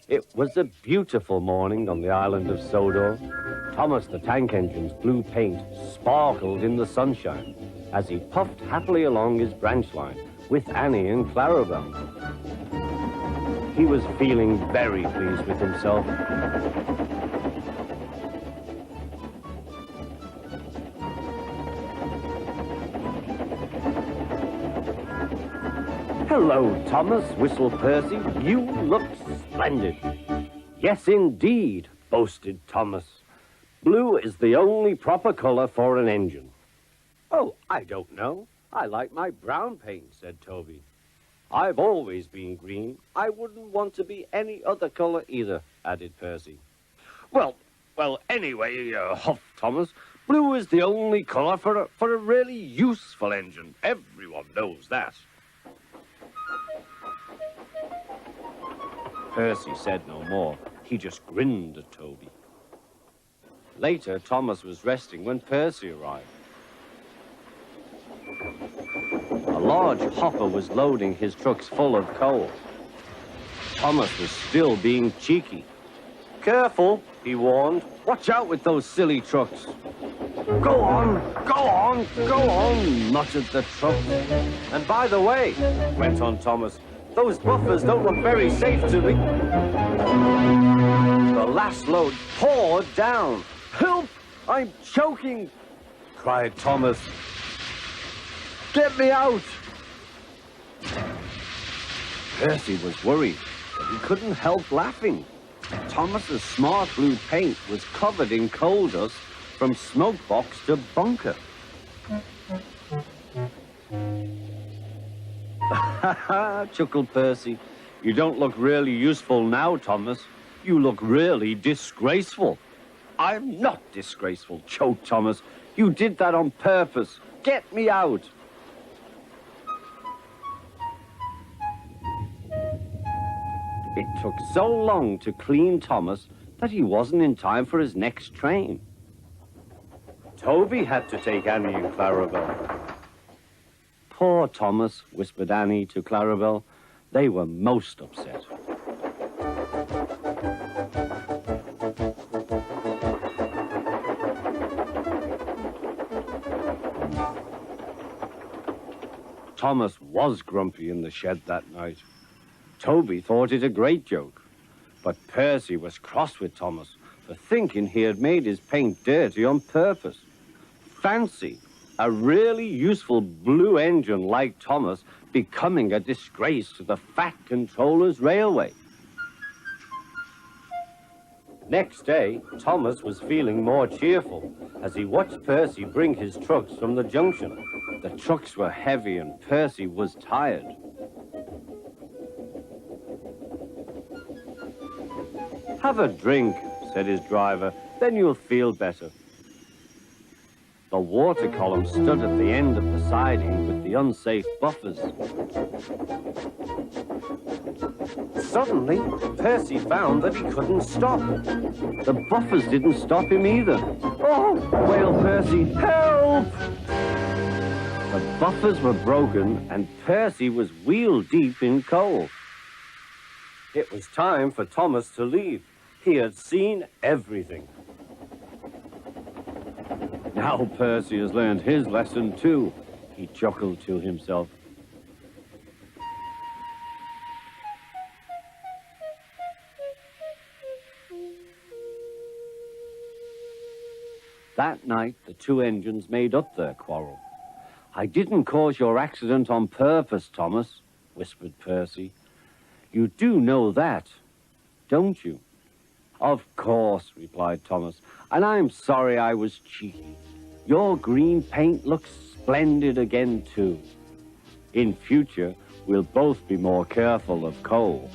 It was a beautiful morning on the island of Sodor. Thomas the Tank Engine's blue paint sparkled in the sunshine as he puffed happily along his branch line with Annie and Clarabelle. He was feeling very pleased with himself. "Hello, Thomas," whistled Percy. "You look splendid." "Yes, indeed," boasted Thomas. "Blue is the only proper color for an engine." "Oh, I don't know. I like my brown paint," said Toby. "I've always been green. I wouldn't want to be any other color either," added Percy. Well, anyway, huffed Thomas, "blue is the only color for a really useful engine. Everyone knows that." Percy said no more. He just grinned at Toby. Later, Thomas was resting when Percy arrived. A large hopper was loading his trucks full of coal. Thomas was still being cheeky. "Careful," he warned. "Watch out with those silly trucks." Go on, go on," muttered the truck. "And by the way," went on Thomas, "those buffers don't look very safe to me." The last load poured down. "Help! I'm choking!" cried Thomas. "Get me out!" Percy was worried, but he couldn't help laughing. Thomas's smart blue paint was covered in coal dust from smoke box to bunker. "Ha ha," chuckled Percy. "You don't look really useful now, Thomas. You look really disgraceful." "I'm not disgraceful," choked Thomas. "You did that on purpose. Get me out." It took so long to clean Thomas that he wasn't in time for his next train. Toby had to take Annie and Clarabelle. "Poor Thomas," whispered Annie to Clarabelle. They were most upset. Thomas was grumpy in the shed that night. Toby thought it a great joke, but Percy was cross with Thomas for thinking he had made his paint dirty on purpose. Fancy a really useful blue engine like Thomas becoming a disgrace to the Fat Controller's Railway. Next day, Thomas was feeling more cheerful as he watched Percy bring his trucks from the junction. The trucks were heavy and Percy was tired. "Have a drink," said his driver, "then you'll feel better." The water column stood at the end of the siding with the unsafe buffers. Suddenly, Percy found that he couldn't stop. The buffers didn't stop him either. "Oh!" wailed Percy. "Help!" The buffers were broken and Percy was wheel-deep in coal. It was time for Thomas to leave. He had seen everything. "Now Percy has learned his lesson too," he chuckled to himself. That night, the two engines made up their quarrel. "I didn't cause your accident on purpose, Thomas," whispered Percy. "You do know that, don't you?" "Of course," replied Thomas, "and I'm sorry I was cheeky. Your green paint looks splendid again, too. In future, we'll both be more careful of coal."